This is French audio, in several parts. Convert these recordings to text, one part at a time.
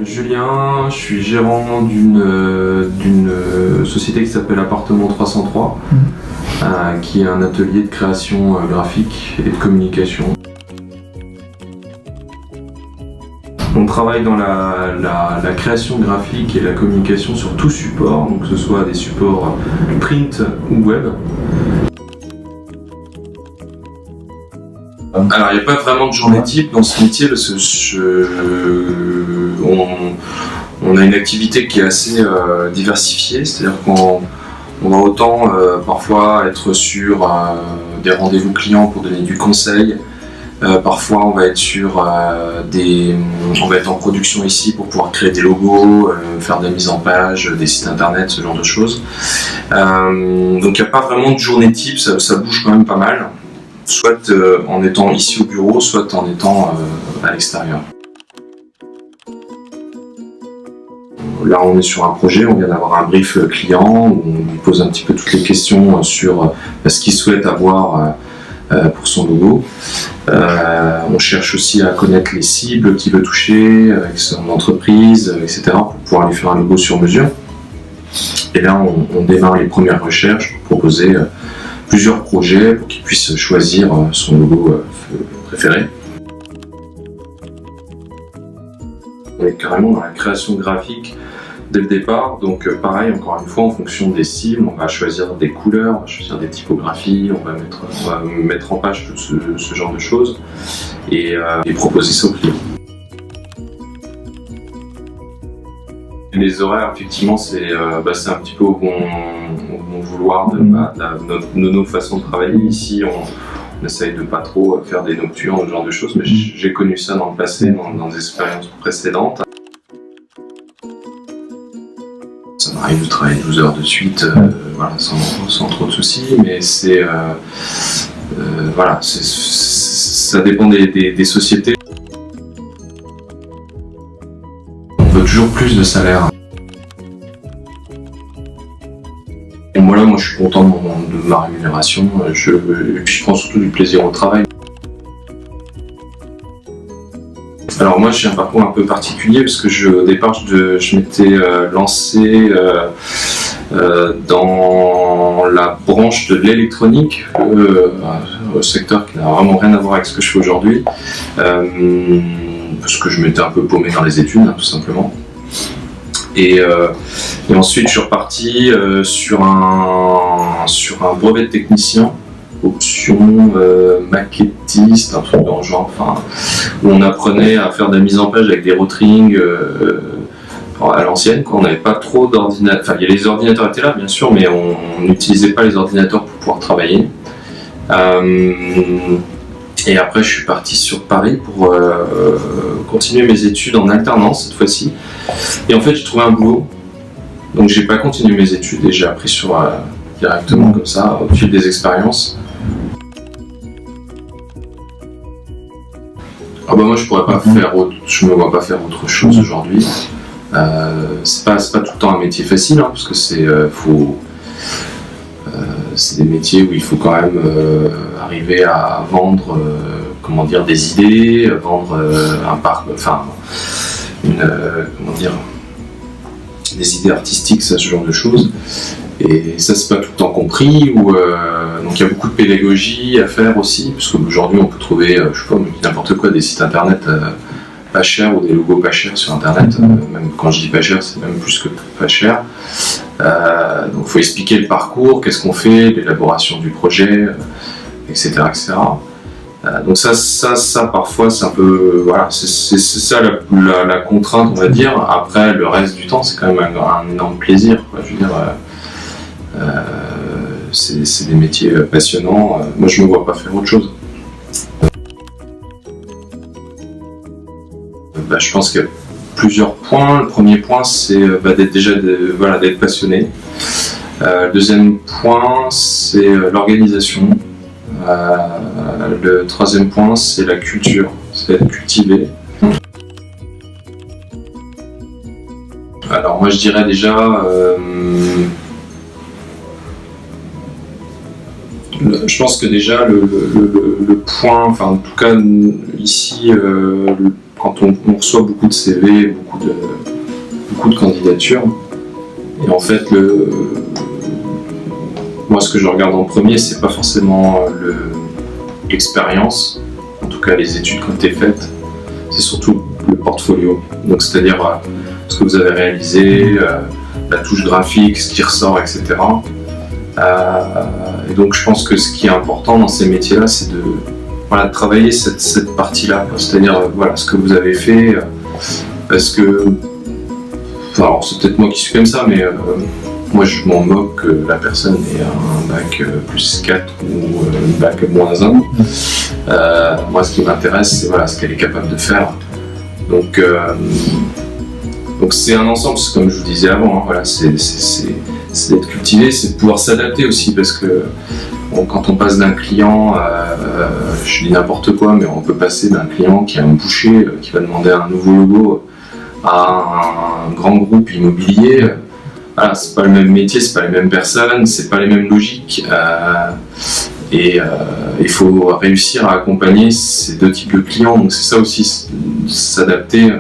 m'appelle Julien, je suis gérant d'une société qui s'appelle Appartement 303, qui est un atelier de création graphique et de communication. On travaille dans la création graphique et la communication sur tout support, donc que ce soit des supports print ou web. Alors il n'y a pas vraiment de journée type dans ce métier parce que on a une activité qui est assez diversifiée, c'est-à-dire qu'on va autant parfois être sur des rendez-vous clients pour donner du conseil, parfois on va être on va être en production ici pour pouvoir créer des logos, faire de la mise en page, des sites internet, ce genre de choses. Donc il n'y a pas vraiment de journée type, ça bouge quand même pas mal. Soit en étant ici au bureau, soit en étant à l'extérieur. Là, on est sur un projet, on vient d'avoir un brief client où on lui pose un petit peu toutes les questions sur ce qu'il souhaite avoir pour son logo. On cherche aussi à connaître les cibles qu'il veut toucher avec son entreprise, etc. pour pouvoir lui faire un logo sur mesure. Et là, on démarre les premières recherches pour proposer plusieurs projets pour qu'ils puissent choisir son logo préféré. On est carrément dans la création graphique dès le départ, donc pareil, encore une fois, en fonction des cibles, on va choisir des couleurs, on va choisir des typographies, on va mettre en page tout ce genre de choses et proposer ça aux clients. Les horaires, effectivement, c'est un petit peu au bon vouloir de nos façons de travailler. Ici, on essaye de pas trop faire des nocturnes, ce genre de choses, mais j'ai connu ça dans le passé, dans des expériences précédentes. Ça m'arrive de travailler 12 heures de suite, sans trop de soucis, mais ça dépend des sociétés. On veut toujours plus de salaire. Et moi je suis content de ma rémunération, et puis je prends surtout du plaisir au travail. Alors moi j'ai un parcours un peu particulier parce que au départ je m'étais lancé dans la branche de l'électronique, un secteur qui n'a vraiment rien à voir avec ce que je fais aujourd'hui, parce que je m'étais un peu paumé dans les études, tout simplement. Et ensuite je suis reparti sur un brevet de technicien, option maquettiste, un truc dans le genre, où on apprenait à faire de la mise en page avec des rotorings à l'ancienne. On n'avait pas trop d'ordinateurs, les ordinateurs étaient là bien sûr, mais on n'utilisait pas les ordinateurs pour pouvoir travailler. Et après je suis parti sur Paris pour continuer mes études en alternance cette fois-ci. Et en fait j'ai trouvé un boulot, donc j'ai pas continué mes études et j'ai appris directement comme ça au fil des expériences. Moi je me vois pas faire autre chose aujourd'hui. C'est pas tout le temps un métier facile, parce que c'est des métiers où il faut quand même arriver à vendre des idées, vendre des idées artistiques, ce genre de choses. Et ça c'est pas tout le temps compris, donc il y a beaucoup de pédagogie à faire aussi, parce qu'aujourd'hui on peut trouver n'importe quoi, des sites internet pas chers ou des logos pas chers sur internet, même quand je dis pas cher c'est même plus que pas cher. Donc il faut expliquer le parcours, qu'est-ce qu'on fait, l'élaboration du projet, etc. Donc ça parfois c'est un peu, c'est ça la contrainte, on va dire. Après le reste du temps c'est quand même un énorme plaisir, je veux dire. C'est des métiers passionnants. Moi je me vois pas faire autre chose. Je pense qu'il y a plusieurs points. Le premier point c'est d'être passionné. Le deuxième point c'est l'organisation. Le troisième point c'est la culture, c'est être cultivé. Alors moi je dirais déjà je pense que déjà le point, en tout cas ici, quand on reçoit beaucoup de CV, beaucoup de candidatures, et en fait, moi, ce que je regarde en premier, c'est pas forcément l'expérience, en tout cas les études qui ont été faites, c'est surtout le portfolio. Donc, c'est-à-dire ce que vous avez réalisé, la touche graphique, ce qui ressort, etc. Et donc, je pense que ce qui est important dans ces métiers-là, c'est de travailler cette partie-là, c'est-à-dire ce que vous avez fait, parce que, alors c'est peut-être moi qui suis comme ça, mais moi je m'en moque que la personne ait un bac plus 4 ou un bac moins 1. Moi ce qui m'intéresse, c'est ce qu'elle est capable de faire. Donc c'est un ensemble, c'est comme je vous disais avant, c'est d'être cultivé, c'est de pouvoir s'adapter aussi, parce que quand on passe d'un client, je dis n'importe quoi, mais on peut passer d'un client qui est un boucher, qui va demander un nouveau logo, à un grand groupe immobilier. C'est pas le même métier, c'est pas les mêmes personnes, c'est pas les mêmes logiques. Et il faut réussir à accompagner ces deux types de clients. Donc c'est ça aussi, s'adapter,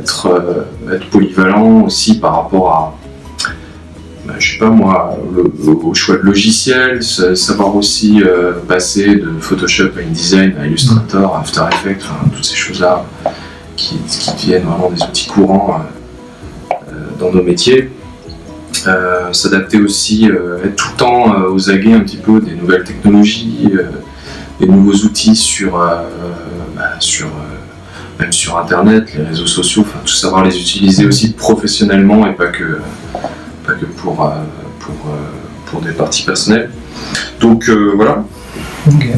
être polyvalent aussi par rapport à, je sais pas moi, au choix de logiciel, savoir aussi passer de Photoshop à InDesign, à Illustrator, à After Effects, toutes ces choses-là qui deviennent vraiment des outils courants dans nos métiers. S'adapter aussi, être tout le temps aux aguets un petit peu des nouvelles technologies, des nouveaux outils même sur internet, les réseaux sociaux, tout savoir les utiliser aussi professionnellement et pas que pour des parties personnelles. Donc voilà. Okay.